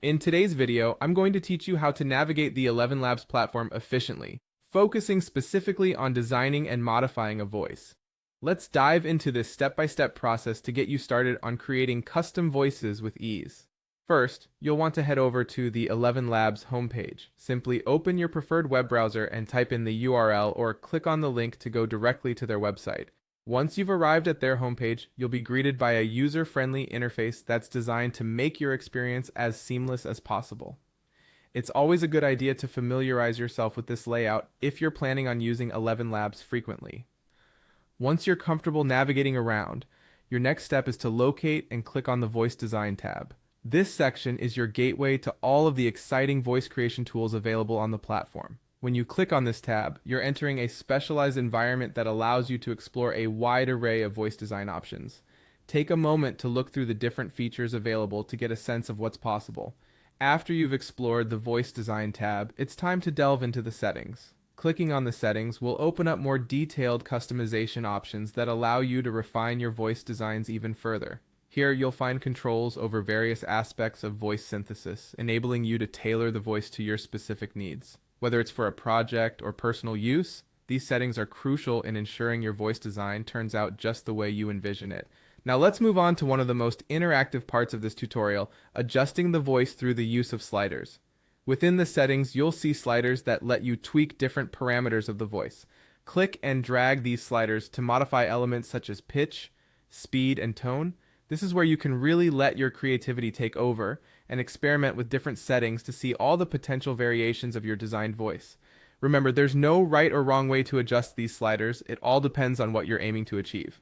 In today's video, I'm going to teach you how to navigate the ElevenLabs platform efficiently, focusing specifically on designing and modifying a voice. Let's dive into this step-by-step process to get you started on creating custom voices with ease. First, you'll want to head over to the ElevenLabs homepage. Simply open your preferred web browser and type in the URL or click on the link to go directly to their website. Once you've arrived at their homepage, you'll be greeted by a user-friendly interface that's designed to make your experience as seamless as possible. It's always a good idea to familiarize yourself with this layout if you're planning on using ElevenLabs frequently. Once you're comfortable navigating around, your next step is to locate and click on the Voice Design tab. This section is your gateway to all of the exciting voice creation tools available on the platform. When you click on this tab, you're entering a specialized environment that allows you to explore a wide array of voice design options. Take a moment to look through the different features available to get a sense of what's possible. After you've explored the Voice Design tab, it's time to delve into the settings. Clicking on the settings will open up more detailed customization options that allow you to refine your voice designs even further. Here, you'll find controls over various aspects of voice synthesis, enabling you to tailor the voice to your specific needs. Whether it's for a project or personal use, these settings are crucial in ensuring your voice design turns out just the way you envision it. Now let's move on to one of the most interactive parts of this tutorial, adjusting the voice through the use of sliders. Within the settings, you'll see sliders that let you tweak different parameters of the voice. Click and drag these sliders to modify elements such as pitch, speed, and tone. This is where you can really let your creativity take over and experiment with different settings to see all the potential variations of your designed voice. Remember, there's no right or wrong way to adjust these sliders. It all depends on what you're aiming to achieve.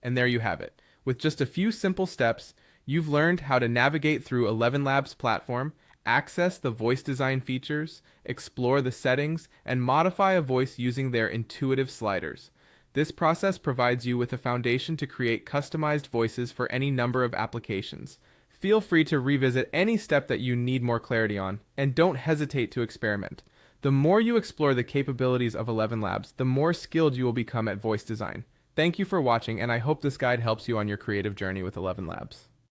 And there you have it. With just a few simple steps, you've learned how to navigate through ElevenLabs platform, access the voice design features, explore the settings, and modify a voice using their intuitive sliders. This process provides you with a foundation to create customized voices for any number of applications. Feel free to revisit any step that you need more clarity on, and don't hesitate to experiment. The more you explore the capabilities of ElevenLabs, the more skilled you will become at voice design. Thank you for watching, and I hope this guide helps you on your creative journey with ElevenLabs.